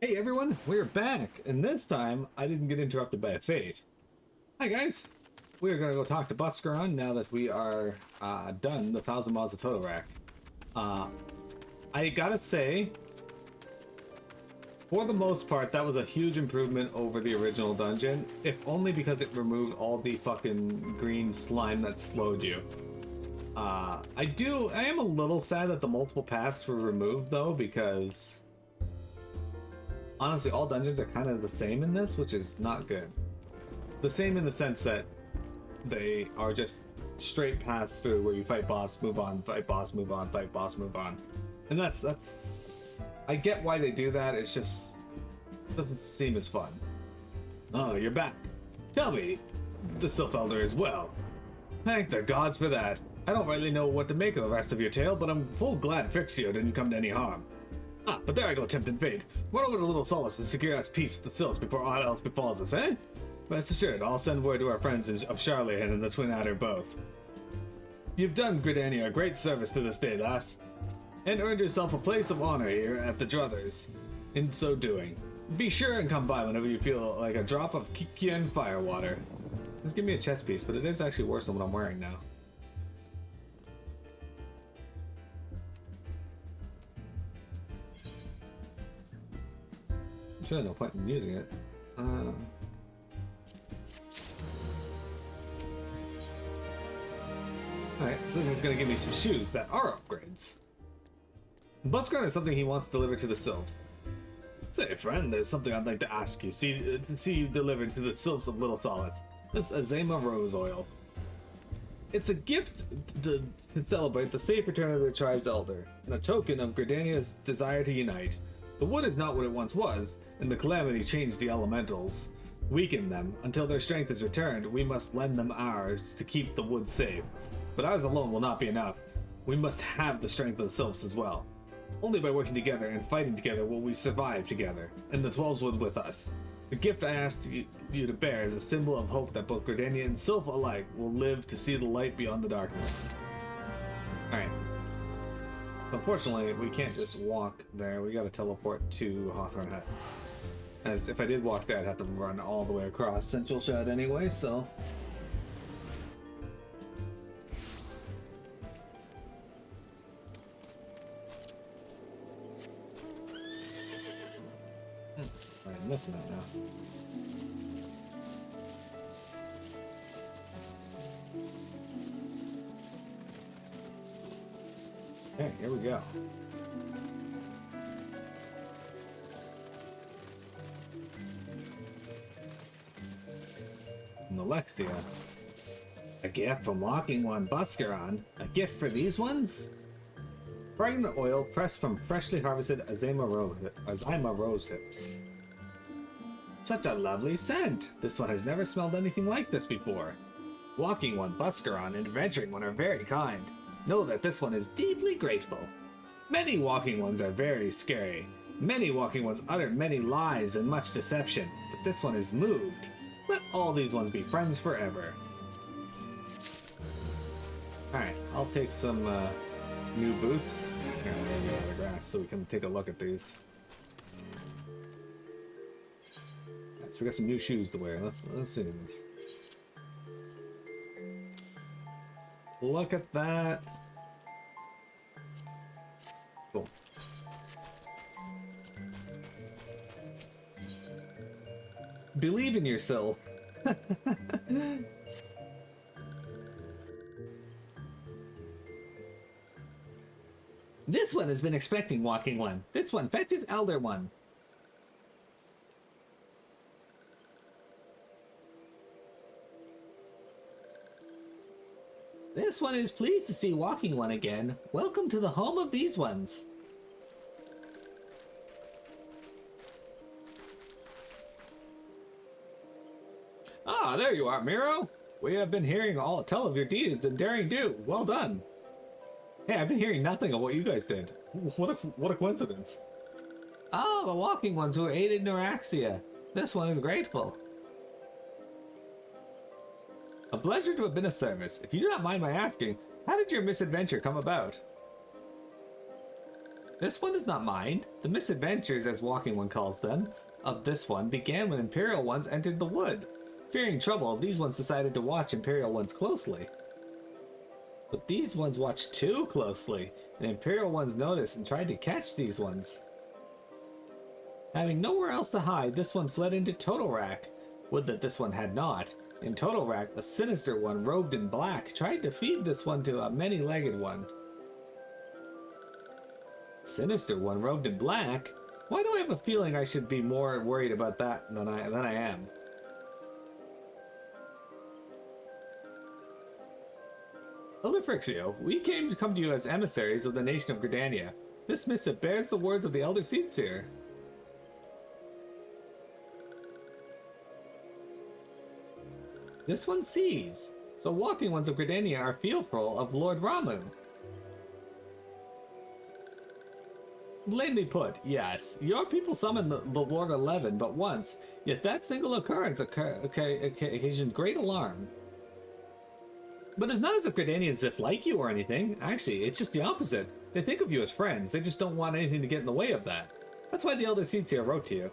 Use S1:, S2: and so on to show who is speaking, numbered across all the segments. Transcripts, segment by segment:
S1: Hey everyone, we're back, and this time I didn't get interrupted by a fate. Hi guys, we're gonna go talk to Buscaron now that we are done the Thousand Maws of Totorak. I gotta say, for the most part, that was a huge improvement over the original dungeon, if only because it removed all the fucking green slime that slowed you. I am a little sad that the multiple paths were removed though, because honestly, all dungeons are kind of the same in this, which is not good. The same in the sense that they are just straight paths through where you fight boss, move on, fight boss, move on, fight boss, move on. And that's I get why they do that, it's just it doesn't seem as fun. Oh, you're back. Tell me, the Sylph Elder as well. Thank the gods for that. I don't really know what to make of the rest of your tale, but I'm full glad Fixio didn't come to any harm. Ah, but there I go, tempting fate. What over a little solace and secure us peace with the Sylphs before aught else befalls us, eh? Rest assured, I'll send word to our friends of Charlian and the Twin Adder both. You've done Gridania a great service to this day, lass, and earned yourself a place of honor here at the Druthers. In so doing, be sure and come by whenever you feel like a drop of Kikian firewater. Just give me a chest piece, but it is actually worse than what I'm wearing now. Really no point in using it. Alright, so this is going to give me some shoes that are upgrades. Buscaron has something he wants to deliver to the Sylphs. Say, friend, there's something I'd like to ask you. See you delivered to the Sylphs of Little Solace. This Azema Rose Oil. It's a gift to celebrate the safe return of the tribe's elder, and a token of Gridania's desire to unite. The wood is not what it once was, and the calamity changed the elementals, weakened them. Until their strength is returned, we must lend them ours to keep the wood safe. But ours alone will not be enough. We must have the strength of the Sylphs as well. Only by working together and fighting together will we survive together, and the 12s would with us. The gift I asked you to bear is a symbol of hope that both Gridania and Sylph alike will live to see the light beyond the darkness. Alright. Unfortunately, we can't just walk there. We gotta teleport to Hawthorne Hut. As if I did walk there, I'd have to run all the way across Central Shed anyway, so... I'm missing that now. Okay, here we go. Alexia. A gift from Walking One Buscaron. A gift for these ones? Fragrant oil pressed from freshly harvested Azema rose hips. Such a lovely scent! This one has never smelled anything like this before. Walking One Buscaron and Adventuring One are very kind. Know that this one is deeply grateful. Many Walking Ones are very scary. Many Walking Ones utter many lies and much deception, but this one is moved. Let all these ones be friends forever. Alright, I'll take some new boots. Here, I'm gonna get out of the grass so we can take a look at these. Alright, so we got some new shoes to wear. Let's see these. Look at that. Cool. Believe in yourself. This one has been expecting Walking One. This one fetches Elder One. This one is pleased to see Walking One again. Welcome to the home of these ones. Ah, there you are, Mearo. We have been hearing tell of your deeds and daring do. Well done. Hey, I've been hearing nothing of what you guys did. What a coincidence. Oh, the Walking Ones who aided Neuraxia. This one is grateful. A pleasure to have been of service. If you do not mind my asking, how did your misadventure come about? This one does not mind. The misadventures, as Walking One calls them, of this one began when Imperial Ones entered the wood. Fearing trouble, these ones decided to watch Imperial Ones closely. But these ones watched too closely, and Imperial Ones noticed and tried to catch these ones. Having nowhere else to hide, this one fled into Totalrack. Would that this one had not. In Totalrack, a sinister one robed in black tried to feed this one to a many-legged one. Sinister one robed in black? Why do I have a feeling I should be more worried about that than I am? Elder Frixio, we come to you as emissaries of the nation of Gridania. This missive bears the words of the Elder Seedseer. This one sees. So Walking Ones of Gridania are fearful of Lord Ramu. Plainly put, yes. Your people summoned the Lord 11 but once, yet that single occurrence occasioned great alarm. But it's not as if Gridanians dislike you or anything. Actually, it's just the opposite. They think of you as friends. They just don't want anything to get in the way of that. That's why the Elder Seedseer wrote to you.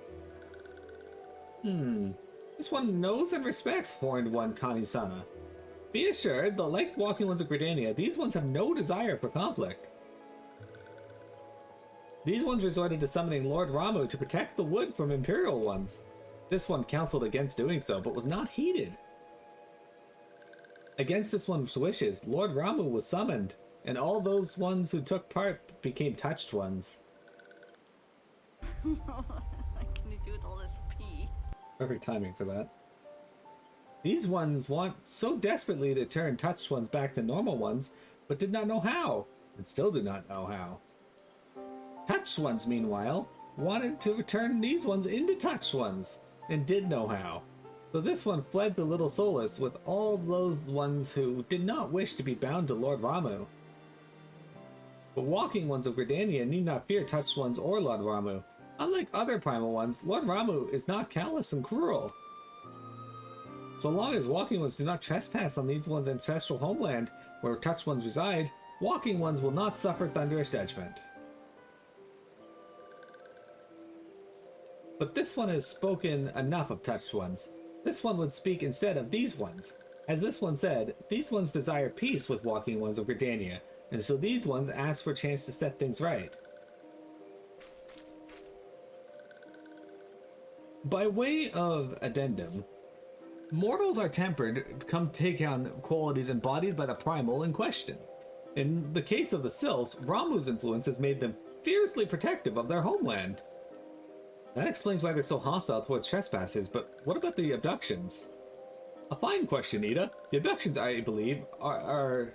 S1: This one knows and respects Horned One Kani-sama. Be assured that, like Walking Ones of Gridania, these ones have no desire for conflict. These ones resorted to summoning Lord Ramu to protect the wood from Imperial Ones. This one counseled against doing so, but was not heeded. Against this one's wishes, Lord Ramu was summoned, and all those ones who took part became touched ones.
S2: What can you do with all this pee?
S1: Perfect timing for that. These ones want so desperately to turn touched ones back to normal ones, but did not know how, and still do not know how. Touched ones, meanwhile, wanted to turn these ones into touched ones, and did know how. So this one fled to Little Solace with all those ones who did not wish to be bound to Lord Ramu. But Walking Ones of Gridania need not fear touched ones or Lord Ramu. Unlike other primal ones, Lord Ramu is not callous and cruel. So long as Walking Ones do not trespass on these ones' ancestral homeland, where touched ones reside, Walking Ones will not suffer thunderous judgment. But this one has spoken enough of touched ones. This one would speak instead of these ones. As this one said, these ones desire peace with Walking Ones of Gridania, and so these ones ask for a chance to set things right. By way of addendum, mortals are tempered to take on qualities embodied by the primal in question. In the case of the Sylphs, Ramu's influence has made them fiercely protective of their homeland. That explains why they're so hostile towards trespassers, but what about the abductions? A fine question, Ida. The abductions, I believe, are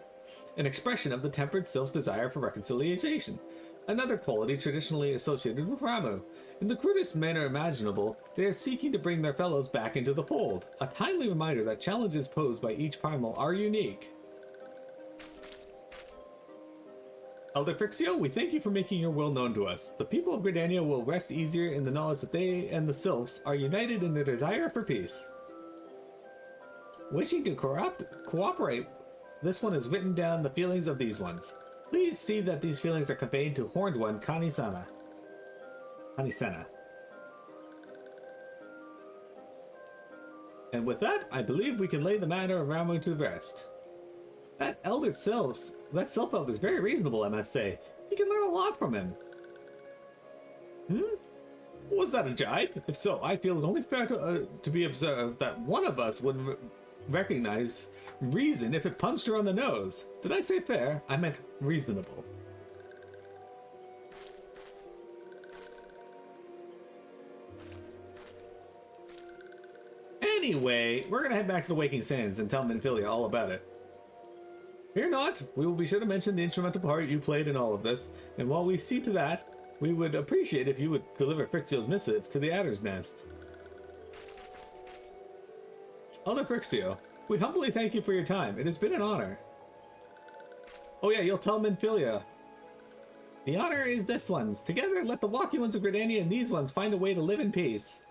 S1: an expression of the tempered Sylph's desire for reconciliation, another quality traditionally associated with Ramu. In the crudest manner imaginable, they are seeking to bring their fellows back into the fold, a timely reminder that challenges posed by each primal are unique. Elder Frixio, we thank you for making your will known to us. The people of Gridania will rest easier in the knowledge that they and the Sylphs are united in their desire for peace. Wishing to cooperate, this one has written down the feelings of these ones. Please see that these feelings are conveyed to Horned One Kani-sama. Kani-sana. And with that, I believe we can lay the matter of Ramu to rest. That Sylph Elder is very reasonable, I must say. You can learn a lot from him. Was that a jibe? If so, I feel it only fair to be observed that one of us would recognize reason if it punched her on the nose. Did I say fair? I meant reasonable. Anyway, we're gonna head back to the Waking Sands and tell Minfilia all about it. Fear not, we will be sure to mention the instrumental part you played in all of this, and while we see to that, we would appreciate if you would deliver Frixio's missive to the Adder's Nest. Elder Frixio, we humbly thank you for your time. It has been an honor. Oh yeah, you'll tell Minfilia. The honor is this one's. Together, let the Walking Ones of Gridania and these ones find a way to live in peace.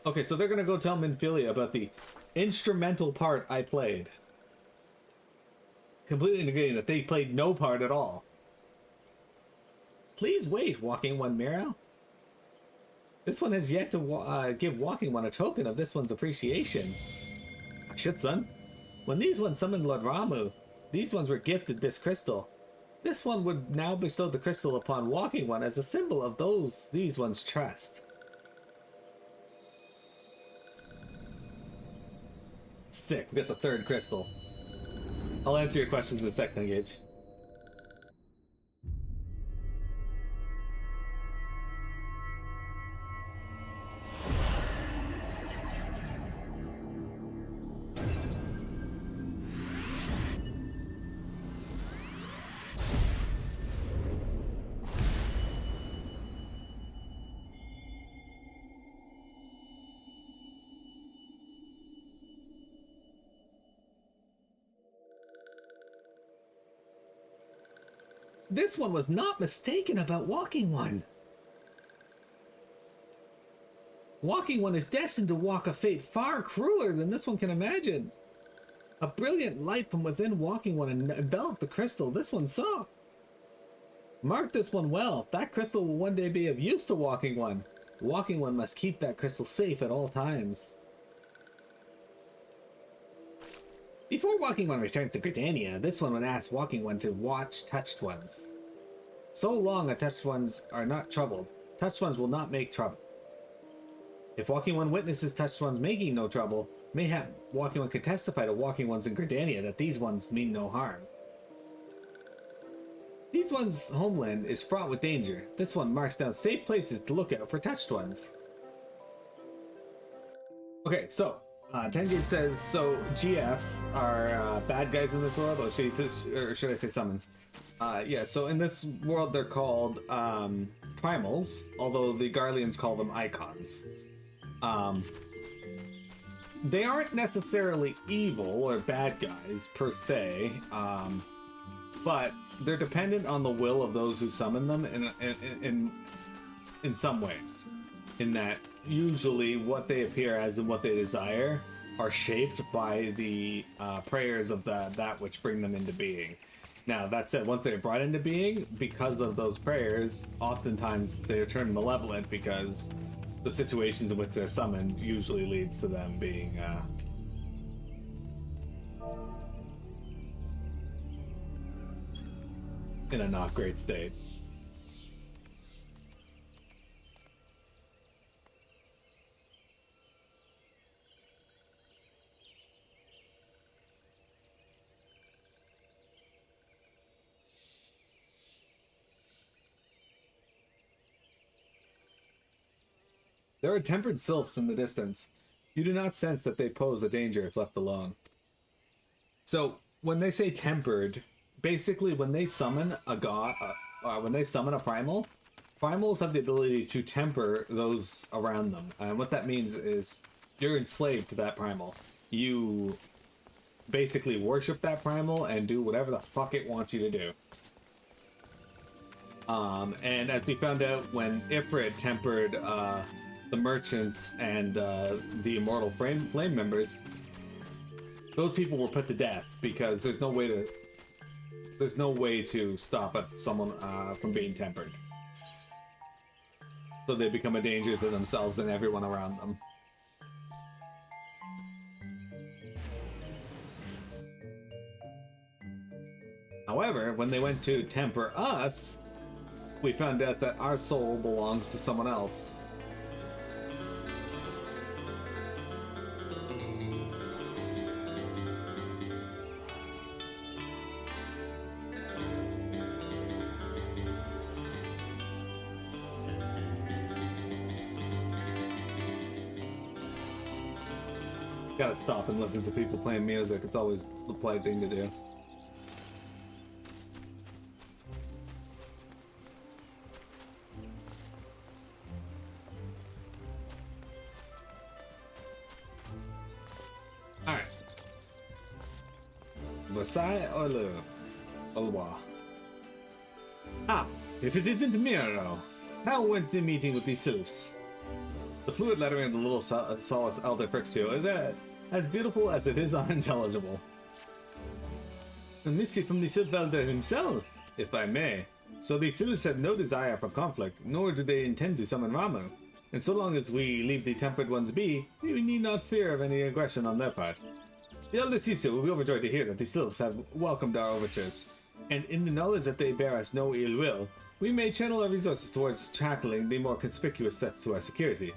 S1: Okay, so they're gonna go tell Minfilia about the instrumental part I played. completely negating that they played no part at all. Please wait, Walking One Mearo. This one has yet to give Walking One a token of this one's appreciation. Shit, son. When these ones summoned Lord Ramu, these ones were gifted this crystal. This one would now bestow the crystal upon Walking One as a symbol of these ones' trust. Sick, we got the third crystal. I'll answer your questions in a second, Gage. This one was not mistaken about Walking One. Walking One is destined to walk a fate far crueler than this one can imagine. A brilliant light from within Walking One enveloped the crystal this one saw. Mark this one well. That crystal will one day be of use to Walking One. Walking One must keep that crystal safe at all times. Before Walking One returns to Gridania, this one would ask Walking One to watch Touched Ones. So long as Touched Ones are not troubled, Touched Ones will not make trouble. If Walking One witnesses Touched Ones making no trouble, mayhap Walking One could testify to Walking Ones in Gridania that these ones mean no harm. These ones' homeland is fraught with danger. This one marks down safe places to look out for Touched Ones. Okay, so Tenji says, so GFs are bad guys in this world, or should I say summons? Yeah, so in this world they're called primals, although the Garleans call them icons. They aren't necessarily evil or bad guys per se, but they're dependent on the will of those who summon them in some ways. In that usually what they appear as and what they desire are shaped by the prayers of that which bring them into being. Now, that said, once they're brought into being, because of those prayers, oftentimes they're turned malevolent because the situations in which they're summoned usually leads to them being in a not great state. There are tempered sylphs in the distance. You do not sense that they pose a danger if left alone. So, when they say tempered, basically when they summon a god, when they summon a primal, primals have the ability to temper those around them. And what that means is you're enslaved to that primal. You basically worship that primal and do whatever the fuck it wants you to do. And as we found out when Ifrit tempered the merchants and the immortal flame members, those people were put to death because there's no way to stop someone from being tempered. So they become a danger to themselves and everyone around them. However, when they went to temper us, we found out that our soul belongs to someone else. Gotta stop and listen to people playing music. It's always the polite thing to do. Alright. Versailles or le Olois? Ah, if it isn't Mearo, how went the meeting with the Sylphs? The fluid lettering of the little Solace Elder Frixio is as beautiful as it is unintelligible. A missive from the Sylph Elder himself, if I may. So the Sylphs have no desire for conflict, nor do they intend to summon Ramu. And so long as we leave the Tempered Ones be, we need not fear of any aggression on their part. The Elder Sisu will be overjoyed to hear that the Sylphs have welcomed our overtures, and in the knowledge that they bear us no ill will, we may channel our resources towards tackling the more conspicuous threats to our security.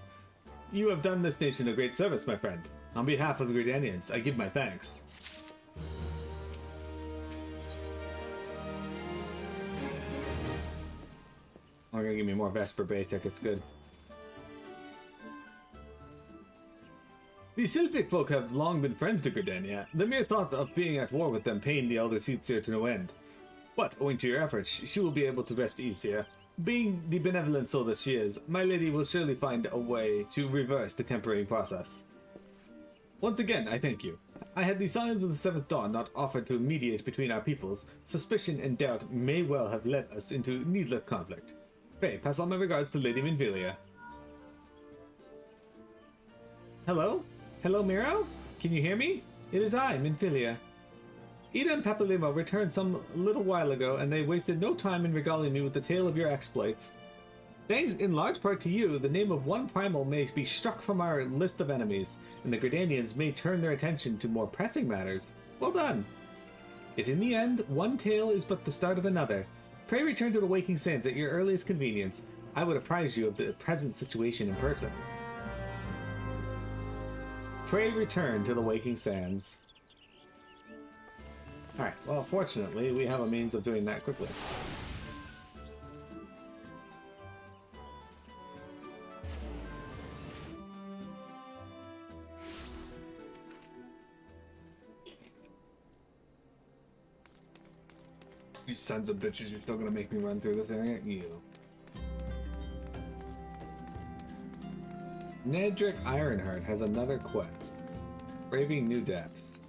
S1: You have done this nation a great service, my friend. On behalf of the Gridanians, I give my thanks. They're gonna give me more Vesper Bay tickets, good. The Sylphic folk have long been friends to Gridania. The mere thought of being at war with them pained the Elder Seatsier to no end. But, owing to your efforts, she will be able to rest easier. Being the benevolent soul that she is, my lady will surely find a way to reverse the tempering process. Once again, I thank you. I had the signs of the Seventh Dawn not offered to mediate between our peoples, suspicion and doubt may well have led us into needless conflict. Pray, pass on my regards to Lady Minfilia. Hello? Hello, Mearo? Can you hear me? It is I, Minfilia. Ida and Papalimo returned some little while ago, and they wasted no time in regaling me with the tale of your exploits. Thanks in large part to you, the name of one primal may be struck from our list of enemies, and the Gridanians may turn their attention to more pressing matters. Well done! Yet in the end, one tale is but the start of another. Pray return to the Waking Sands at your earliest convenience. I would apprise you of the present situation in person. Pray return to the Waking Sands. Alright, well, fortunately, we have a means of doing that quickly. You sons of bitches, you're still gonna make me run through this area? You. Nedrick Ironheart has another quest. Braving New Depths.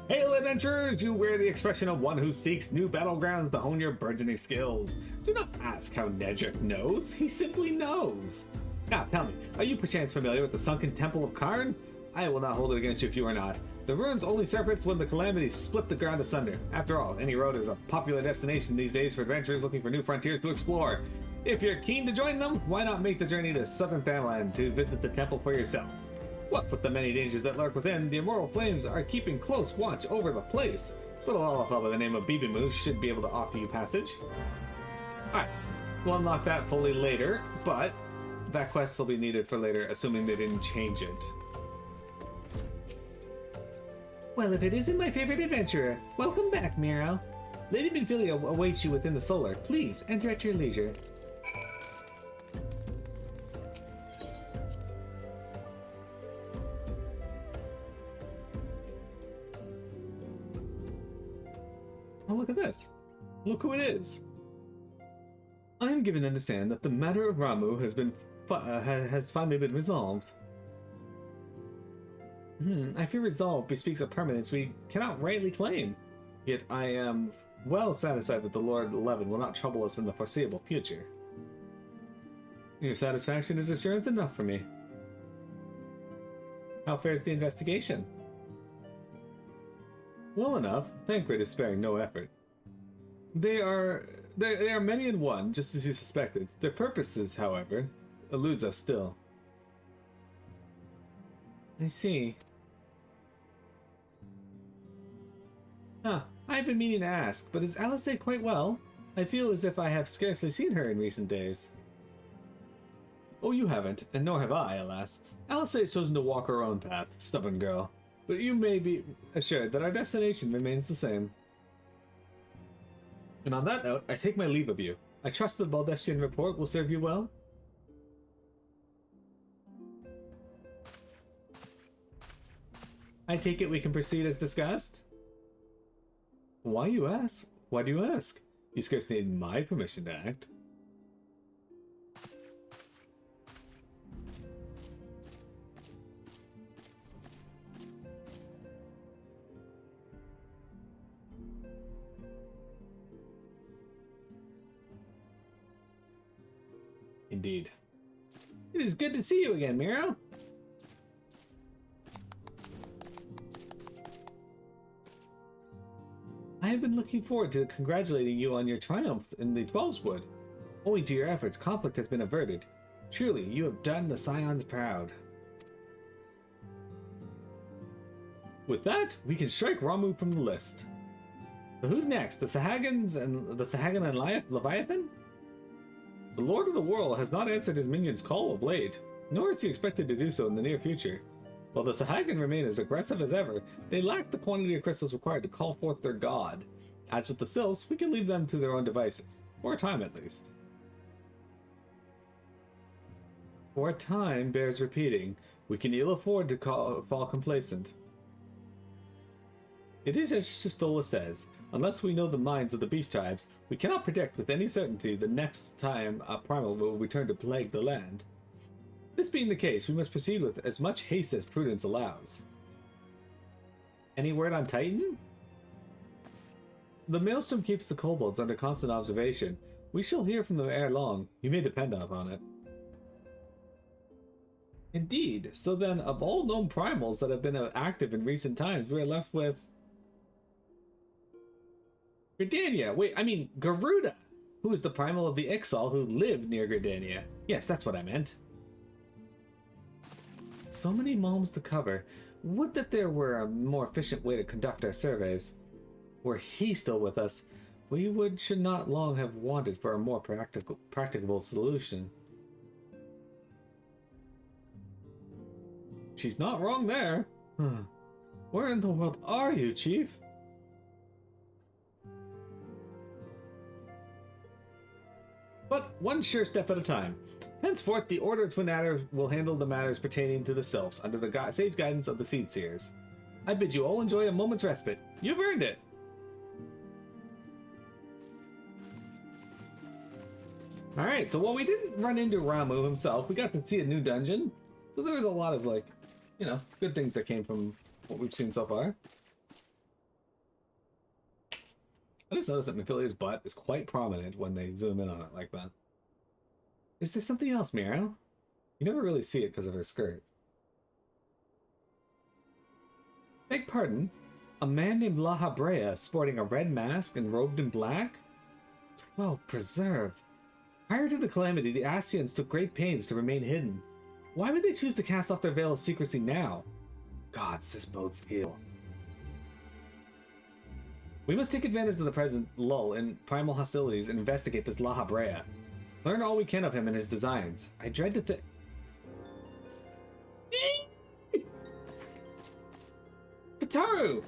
S1: Hail, adventurers! You wear the expression of one who seeks new battlegrounds to hone your burgeoning skills. Do not ask how Nedrick knows. He simply knows. Now, tell me, are you perchance familiar with the sunken Temple of Karn? I will not hold it against you if you are not. The ruins only surfaced when the calamities split the ground asunder. After all, any road is a popular destination these days for adventurers looking for new frontiers to explore. If you're keen to join them, why not make the journey to southern Thanalan to visit the temple for yourself? What with the many dangers that lurk within, the Immortal Flames are keeping close watch over the place. But a little fellow by the name of Bibimu should be able to offer you passage. Alright, we'll unlock that fully later, but that quest will be needed for later, assuming they didn't change it. Well, if it isn't my favorite adventurer, welcome back, Mearo. Lady Minfilia awaits you within the solar. Please, enter at your leisure. Oh, look at this. Look who it is. I am given to understand that the matter of Ramu has finally been resolved. I fear resolve bespeaks a permanence we cannot rightly claim. Yet I am well satisfied that the Lord Eleven will not trouble us in the foreseeable future. Your satisfaction is assurance enough for me. How fares the investigation? Well enough. Thancred is sparing no effort. They are many in one, just as you suspected. Their purposes, however, eludes us still. I see. I've been meaning to ask, but is Alice quite well? I feel as if I have scarcely seen her in recent days. Oh, you haven't, and nor have I, alas. Alice has chosen to walk her own path, stubborn girl. But you may be assured that our destination remains the same. And on that note, I take my leave of you. I trust the Baldestian report will serve you well. I take it we can proceed as discussed? Why you ask? Why do you ask? You scarcely need my permission to act. Indeed. It is good to see you again, Mearo. have been looking forward to congratulating you on your triumph in the Twelveswood. Owing to your efforts, conflict has been averted. Truly, you have done the Scions proud. With that, we can strike Ramu from the list. So who's next? The Sahagins and the Sahagan and Leviathan? The Lord of the World has not answered his minions' call of late, nor is he expected to do so in the near future. While the Sahagan remain as aggressive as ever, they lack the quantity of crystals required to call forth their god. As with the Sylphs, we can leave them to their own devices. For a time, at least. For a time bears repeating. We can ill afford to fall complacent. It is as Shistola says. Unless we know the minds of the beast tribes, we cannot predict with any certainty the next time a primal will return to plague the land. This being the case, we must proceed with as much haste as prudence allows. Any word on Titan? The Maelstrom keeps the kobolds under constant observation. We shall hear from them ere long. You may depend upon it. Indeed. So then, of all known primals that have been active in recent times, we are left with... Garuda, who is the primal of the Ixal who lived near Gridania. Yes, that's what I meant. So many malms to cover. Would that there were a more efficient way to conduct our surveys. Were he still with us, we should not long have wanted for a more practicable solution. She's not wrong there. Where in the world are you, Chief? But one sure step at a time. Henceforth, the Order of Twin will handle the matters pertaining to the Sylphs under the sage guidance of the Seed Seers. I bid you all enjoy a moment's respite. You've earned it. Alright, so while we didn't run into Ramu himself, we got to see a new dungeon. So there was a lot of, good things that came from what we've seen so far. I just noticed that Mephilia's butt is quite prominent when they zoom in on it like that. Is there something else, Mearo? You never really see it because of her skirt. Beg pardon? A man named Lahabrea sporting a red mask and robed in black? Well preserved. Prior to the calamity, the Ascians took great pains to remain hidden. Why would they choose to cast off their veil of secrecy now? Gods, this bodes ill. We must take advantage of the present lull in primal hostilities and investigate this Lahabrea. Learn all we can of him and his designs. I dread to think... Kataru!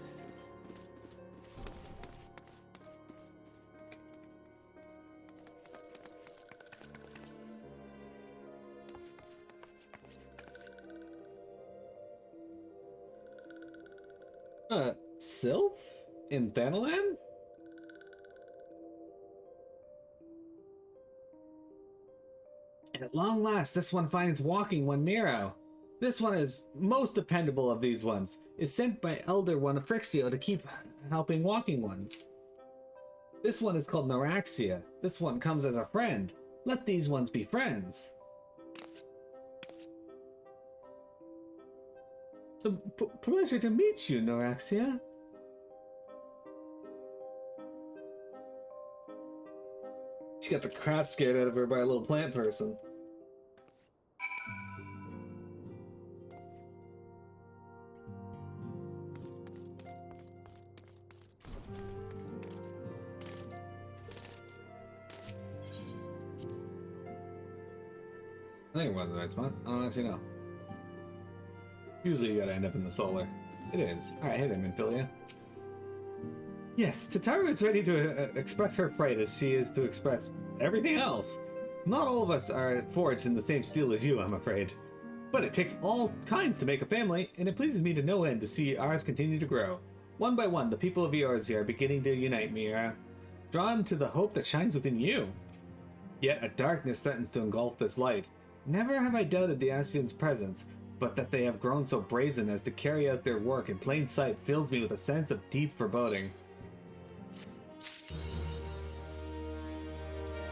S1: Sylph? In Thanalan? At long last, this one finds walking one Mearo. This one is most dependable of these ones, is sent by Elder One Frixio to keep helping walking ones. This one is called Noraxia. This one comes as a friend. Let these ones be friends. So, pleasure to meet you, Noraxia. She got the crap scared out of her by a little plant person. I think it was the right spot. I don't actually know. Usually you gotta end up in the solar. It is. Alright, hey there, Minfilia. Yes, Tataru is ready to express her fright as she is to express everything else. Not all of us are forged in the same steel as you, I'm afraid. But it takes all kinds to make a family, and it pleases me to no end to see ours continue to grow. One by one, the people of Eorzea are beginning to unite, Mearo, drawn to the hope that shines within you. Yet a darkness threatens to engulf this light. Never have I doubted the Ascians' presence, but that they have grown so brazen as to carry out their work in plain sight fills me with a sense of deep foreboding.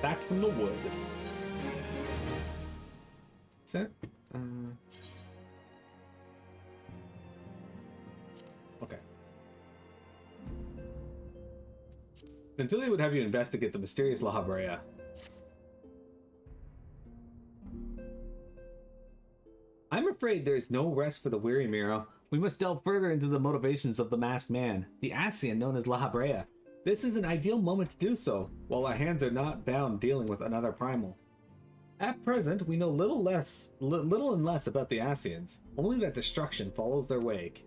S1: Back from the wood. So, okay. Pamphylia would have you investigate the mysterious Lahabrea. I'm afraid there is no rest for the weary, Mearo. We must delve further into the motivations of the masked man, the Ascian known as Lahabrea. This is an ideal moment to do so, while our hands are not bound dealing with another primal. At present, we know little and less about the Ascians, only that destruction follows their wake.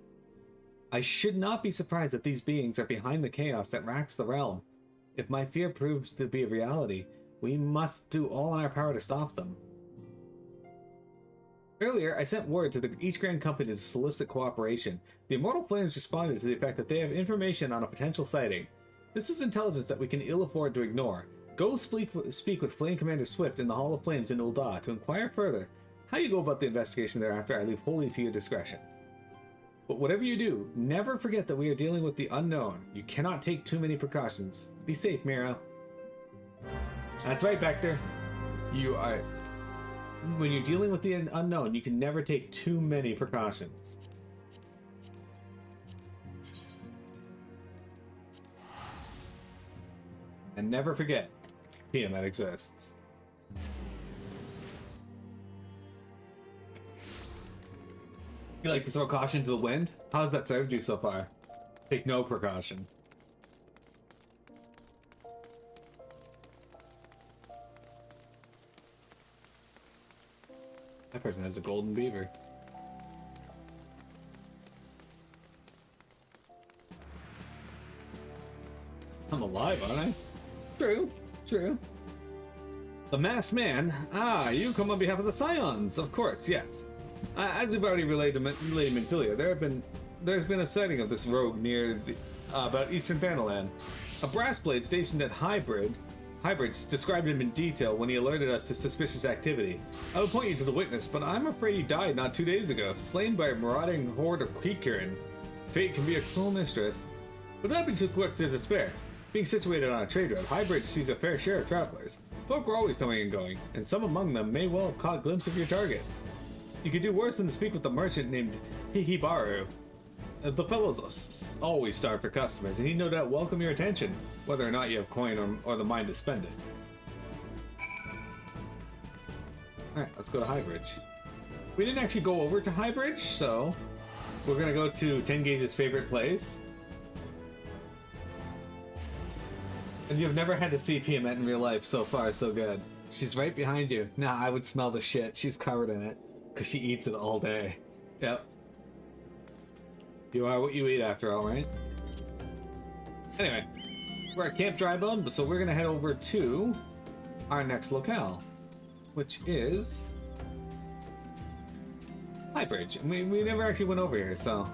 S1: I should not be surprised that these beings are behind the chaos that racks the realm. If my fear proves to be a reality, we must do all in our power to stop them. Earlier, I sent word to each Grand Company to solicit cooperation. The Immortal Flames responded to the effect that they have information on a potential sighting. This is intelligence that we can ill afford to ignore. Go speak with Flame Commander Swift in the Hall of Flames in Ul'dah to inquire further. How you go about the investigation thereafter, I leave wholly to your discretion. But whatever you do, never forget that we are dealing with the unknown. You cannot take too many precautions. Be safe, Mearo. That's right, Vector. When you're dealing with the unknown, you can never take too many precautions. And never forget, Tiamat exists. You like to throw caution to the wind? How's that served you so far? Take no precaution. That person has a golden beaver. I'm alive, aren't I? True, true. The masked man? Ah, you come on behalf of the Scions, of course, yes. As we've already relayed to Lady Pamphylia, there's been a sighting of this rogue near about Eastern Thanalan. A brass blade stationed at Hybrids described him in detail when he alerted us to suspicious activity. I would point you to the witness, but I'm afraid he died not 2 days ago, slain by a marauding horde of Creekirin. Fate can be a cruel mistress, but don't be too quick to despair. Being situated on a trade route, Hybrids sees a fair share of travelers. Folk are always coming and going, and some among them may well have caught a glimpse of your target. You could do worse than to speak with a merchant named Hihibaru. The fellow's always starved for customers, and he no doubt welcome your attention, whether or not you have coin or the mind to spend it. Alright, let's go to Highbridge. We didn't actually go over to Highbridge, so we're gonna go to Tengage's favorite place. And you've never had to see Tiamat in real life. So far, so good. She's right behind you. Nah, I would smell the shit. She's covered in it. Because she eats it all day. Yep. You are what you eat after all, right? Anyway, we're at Camp Drybone, so we're going to head over to our next locale, which is Highbridge. We never actually went over here, so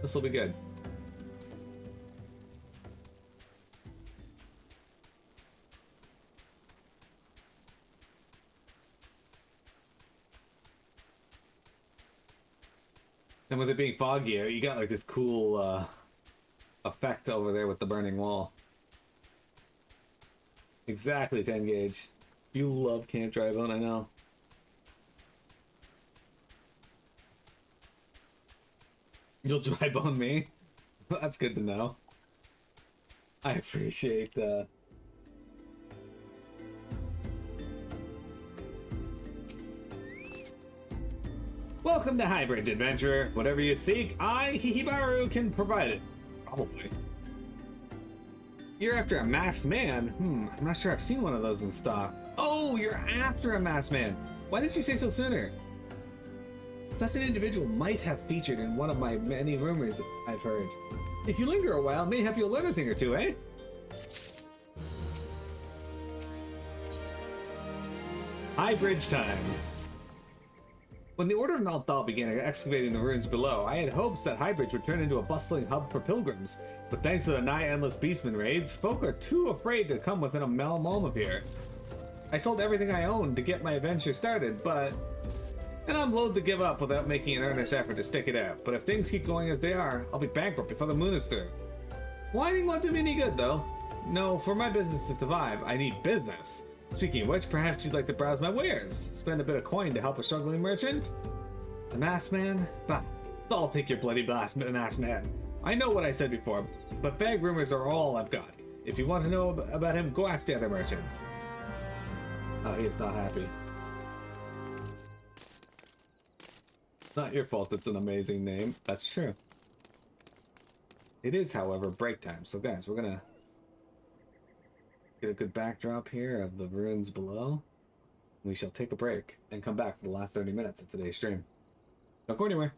S1: this will be good. And with it being foggy, you got like this cool effect over there with the burning wall. Exactly, 10 gauge. You love Camp Drybone, I know. You'll drybone me? That's good to know. I appreciate that. Welcome to Highbridge, adventurer. Whatever you seek, I, Hihibaru, can provide it. Probably. You're after a masked man? I'm not sure I've seen one of those in stock. Oh, you're after a masked man. Why didn't you say so sooner? Such an individual might have featured in one of my many rumors I've heard. If you linger a while, mayhap you'll learn a thing or two, eh? Highbridge times. When the Order of Nalthal began excavating the ruins below, I had hopes that Highbridge would turn into a bustling hub for pilgrims, but thanks to the nigh-endless beastman raids, folk are too afraid to come within a mile of here. I sold everything I owned to get my adventure started, and I'm loath to give up without making an earnest effort to stick it out, but if things keep going as they are, I'll be bankrupt before the moon is through. Whining won't do me any good, though. No, for my business to survive, I need business. Speaking of which, perhaps you'd like to browse my wares. Spend a bit of coin to help a struggling merchant? A masked man? Bah, I'll take your bloody masked man. I know what I said before, but vague rumors are all I've got. If you want to know about him, go ask the other merchants. Oh, he is not happy. It's not your fault it's an amazing name. That's true. It is, however, break time. So guys, we're gonna get a good backdrop here of the ruins below. We shall take a break and come back for the last 30 minutes of today's stream. Don't go anywhere.